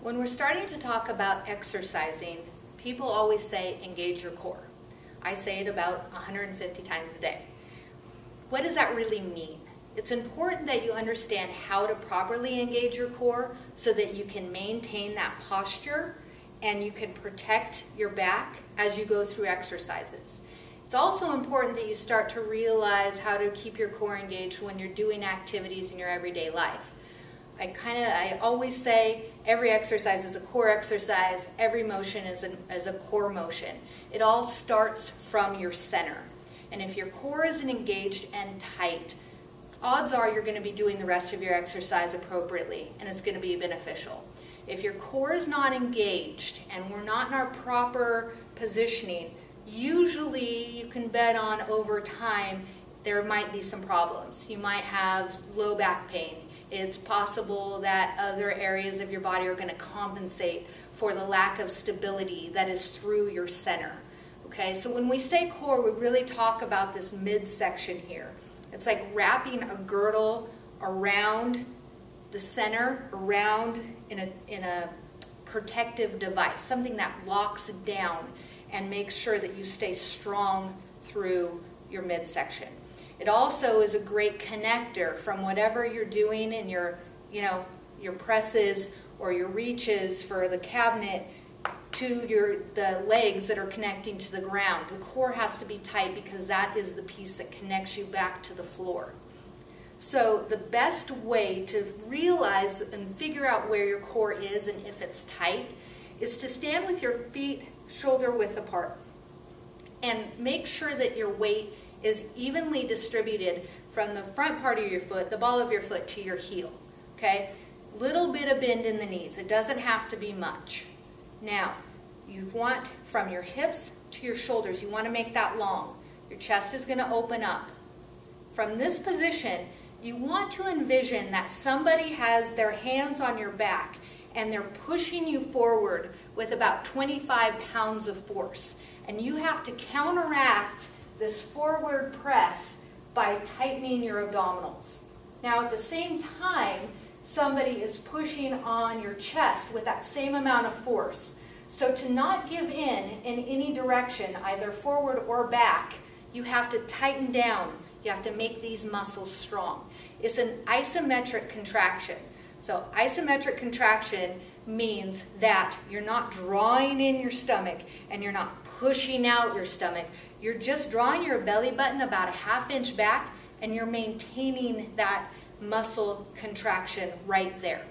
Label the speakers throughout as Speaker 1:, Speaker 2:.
Speaker 1: When we're starting to talk about exercising, people always say engage your core. I say it about 150 times a day. What does that really mean? It's important that you understand how to properly engage your core so that you can maintain that posture and you can protect your back as you go through exercises. It's also important that you start to realize how to keep your core engaged when you're doing activities in your everyday life. I always say every exercise is a core exercise, every motion is a core motion. It all starts from your center. And if your core isn't engaged and tight, odds are you're going to be doing the rest of your exercise appropriately and it's going to be beneficial. If your core is not engaged and we're not in our proper positioning, usually you can bet on over time there might be some problems. You might have low back pain. It's possible that other areas of your body are going to compensate for the lack of stability that is through your center. Okay, so when we say core, we really talk about this midsection here. It's like wrapping a girdle around the center, around in a protective device, something that locks down and makes sure that you stay strong through your midsection. It also is a great connector from whatever you're doing in your presses or your reaches for the cabinet to the legs that are connecting to the ground. The core has to be tight because that is the piece that connects you back to the floor. So the best way to realize and figure out where your core is and if it's tight is to stand with your feet shoulder width apart and make sure that your weight is evenly distributed from the front part of your foot, the ball of your foot, to your heel. Okay? Little bit of bend in the knees. It doesn't have to be much. Now, you want from your hips to your shoulders, you want to make that long. Your chest is going to open up. From this position, you want to envision that somebody has their hands on your back and they're pushing you forward with about 25 pounds of force. And you have to counteract this forward press by tightening your abdominals. Now at the same time, somebody is pushing on your chest with that same amount of force. So to not give in any direction, either forward or back, you have to tighten down. You have to make these muscles strong. It's an isometric contraction. So isometric contraction means that you're not drawing in your stomach and you're not pushing out your stomach. You're just drawing your belly button about a ½ inch back and you're maintaining that muscle contraction right there.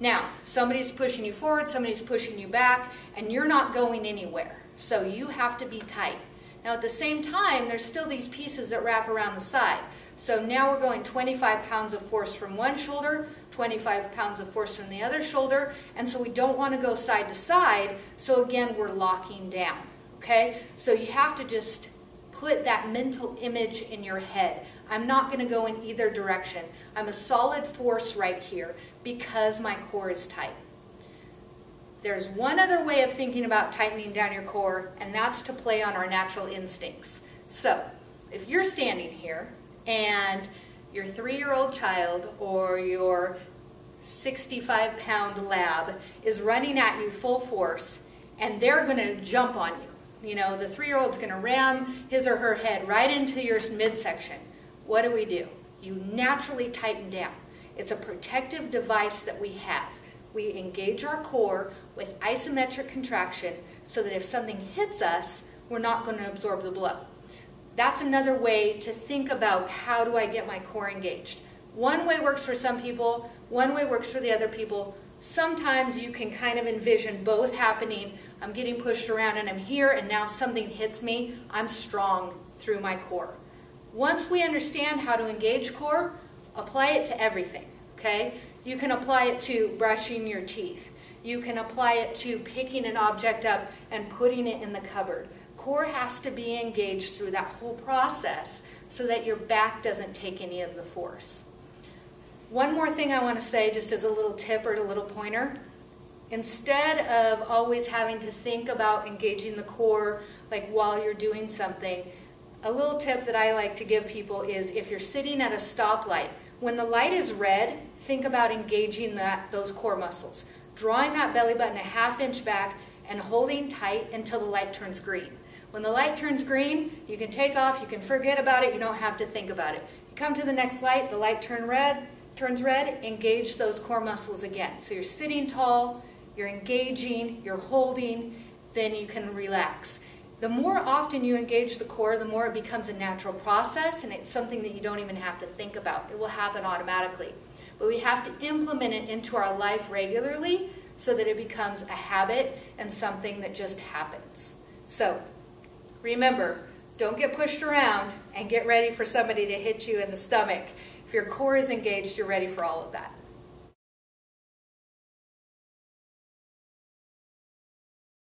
Speaker 1: Now, somebody's pushing you forward, somebody's pushing you back, and you're not going anywhere. So you have to be tight. Now at the same time, there's still these pieces that wrap around the side. So now we're going 25 pounds of force from one shoulder, 25 pounds of force from the other shoulder, and so we don't want to go side to side, so again we're locking down. Okay? So you have to just put that mental image in your head. I'm not going to go in either direction. I'm a solid force right here because my core is tight. There's one other way of thinking about tightening down your core, and that's to play on our natural instincts. So, if you're standing here and your 3-year-old child or your 65-pound lab is running at you full force and they're going to jump on you. You know, the 3-year-old's going to ram his or her head right into your midsection. What do? You naturally tighten down. It's a protective device that we have. We engage our core with isometric contraction so that if something hits us, we're not going to absorb the blow. That's another way to think about how do I get my core engaged. One way works for some people, one way works for the other people. Sometimes you can kind of envision both happening. I'm getting pushed around and I'm here and now something hits me. I'm strong through my core. Once we understand how to engage core, apply it to everything, okay? You can apply it to brushing your teeth. You can apply it to picking an object up and putting it in the cupboard. Core has to be engaged through that whole process so that your back doesn't take any of the force. One more thing I want to say just as a little tip or a little pointer. Instead of always having to think about engaging the core like while you're doing something, a little tip that I like to give people is if you're sitting at a stoplight, when the light is red, think about engaging those core muscles. drawing that belly button a ½ inch back and holding tight until the light turns green. When the light turns green, you can take off, you can forget about it, you don't have to think about it. You come to the next light, the light turns red, engage those core muscles again. So you're sitting tall, you're engaging, you're holding, then you can relax. The more often you engage the core, the more it becomes a natural process, and it's something that you don't even have to think about. It will happen automatically. But we have to implement it into our life regularly so that it becomes a habit and something that just happens. So remember, don't get pushed around and get ready for somebody to hit you in the stomach. If your core is engaged, you're ready for all of that.